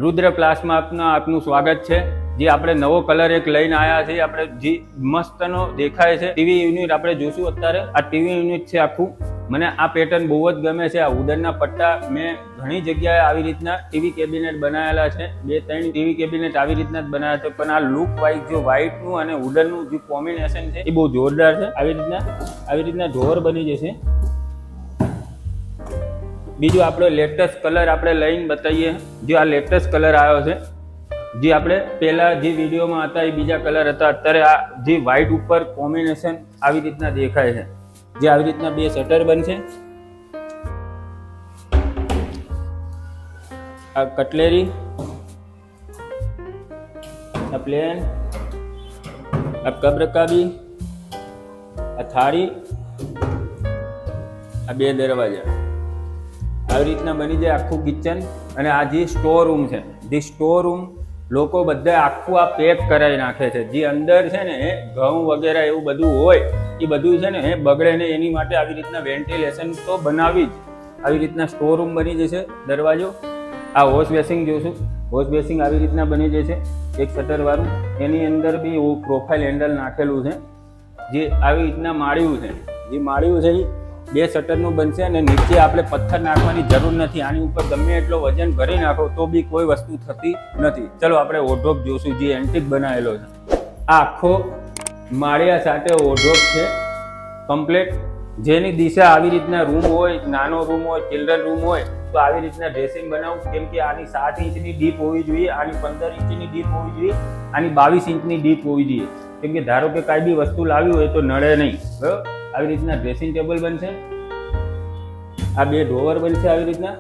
Rudra class में आपનું સ્વાગત છે। જે આપણે નવો કલર એક લઈને આવ્યા છે, આપણે જે મસ્તનો દેખાય છે ટીવી યુનિટ આપણે જોશું। અત્યારે આ ટીવી યુનિટ છે આખું। મને આ પેટર્ન બહુ જ ગમે છે। આ ઉડનના પટ્ટા મેં ઘણી જગ્યાએ આવી રીતના ટીવી કેબિનેટ બનાવેલા છે, 2-3 ટીવી કેબિનેટ આવી રીતના જ બનાવ્યા છે, પણ આ લુક વાઇઝ જો વ્હાઇટનું અને ઉડનનું જે કોમ્બિનેશન છે એ બહુ જોરદાર છે। આવી રીતના ઢોર બની જશે। બીજું આપણો લેટેસ્ટ કલર આપણે લઈને બતાવીએ। જે આ લેટેસ્ટ કલર આવ્યો છે, જે આપણે પહેલા જે વિડીયોમાં હતા એ બીજા કલર હતા, અત્યારે આ જે વ્હાઇટ ઉપર કોમ્બિનેશન આવી રીતના દેખાય છે। જે આવી રીતના બે શટર બનશે। આ કટલેરી, આ પ્લેન, આ કબ્રકાબી, આ થાળી, આ બે દરવાજા આવી રીતના બની જાય આખું કિચન। અને આ જે સ્ટોર રૂમ છે, જે સ્ટોર રૂમ લોકો બધા આખું આ પેક કરાવી નાખે છે। જે અંદર છે ને ઘઉં વગેરે એવું બધું હોય એ બધું છે ને બગડે ને એની માટે આવી રીતના વેન્ટિલેશન તો બનાવી જ। આવી રીતના સ્ટોર રૂમ બની જશે। દરવાજો, આ વોશ બેસિંગ જોશું, વોશ બેસિંગ આવી રીતના બની જશે એક શટર વાળું। એની અંદર બી પ્રોફાઇલ હેન્ડલ નાખેલું છે। જે આવી રીતના માળિયું છે, જે માળિયું છે એ 2 શટરનું બનશે અને નીચે આપણે પથ્થર નાખવાની જરૂર નથી। આની ઉપર ગમે એટલો વજન ભરી નાખો તો બી કોઈ વસ્તુ થતી નથી। ચલો આપણે વોર્ડરોબ જોશું, જે એન્ટિક બનાવેલો છે। આ આખો માળિયા સાથે વોર્ડરોબ છે કમ્પ્લીટ। જેની દિશા આવી રીતના રૂમ હોય, નાનો રૂમ હોય, ચિલ્ડ્રન રૂમ હોય તો આવી રીતના ડ્રેસિંગ બનાવું। કેમ કે આની 7 ઇંચની ડીપ હોવી જોઈએ, આની 15 ઇંચની ડીપ હોવી જોઈએ, આની 22 ઇંચની ડીપ હોવી જોઈએ। કેમ કે ધારો કે કાંઈ બી વસ્તુ લાવી હોય તો નડે નહીં, બરાબર। આવી રીતના ડ્રેસિંગ ટેબલ બનશે। આ 2 ડ્રોવર બનશે। આવી રીતના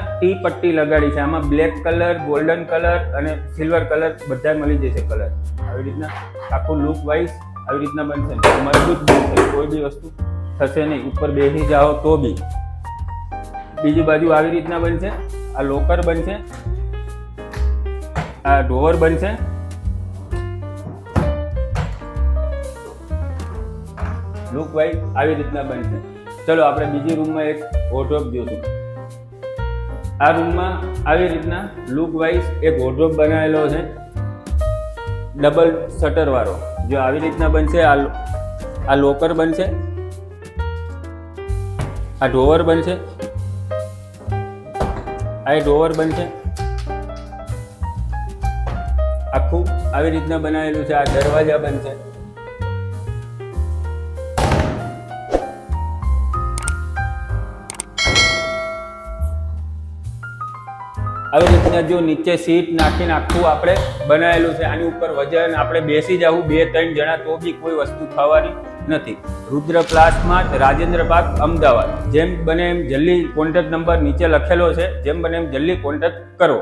ટી પટ્ટી લગાડી છે। આમાં બ્લેક કલર, ગોલ્ડન કલર અને સિલ્વર કલર બધા મળી જશે કલર। આવી રીતના આખું લુક વાઇઝ આવી રીતના બનશે। મજબૂત બનશે, કોઈ બી વસ્તુ થશે નહીં, ઉપર બેસી જાઓ તો બી। બીજી બાજુ આવી રીતના બનશે। આ લોકર બનશે, આ ડ્રોવર બનશે। લુક વાઇઝ આવી રીતના બનશે। ચલો આપણે બીજી રૂમમાં એક વોર્ડરોબ જોશું। આ રૂમમાં આવી રીતના લુક વાઇઝ એક વોર્ડરોબ બનાવેલો છે, ડબલ શટર વાળો। જો આવી રીતના બનશે। આ લોકર બનશે, આ ડ્રોવર બનશે, આ ડ્રોવર બનશે। આખું આવી રીતના બનાવેલું છે। આ દરવાજા બનશે। આવી રીતના જો નીચે સીટ નાખીને આખું આપણે બનાવેલું છે। આની ઉપર વજન આપણે બેસી જવું 2-3 જણા તો બી કોઈ વસ્તુ થવાની નથી। રુદ્ર ક્લાસમાં રાજેન્દ્ર બાગ, અમદાવાદ। જેમ બને એમ જલ્દી કોન્ટેક્ટ નંબર નીચે લખેલો છે, જેમ બને એમ જલ્દી કોન્ટેક્ટ કરો।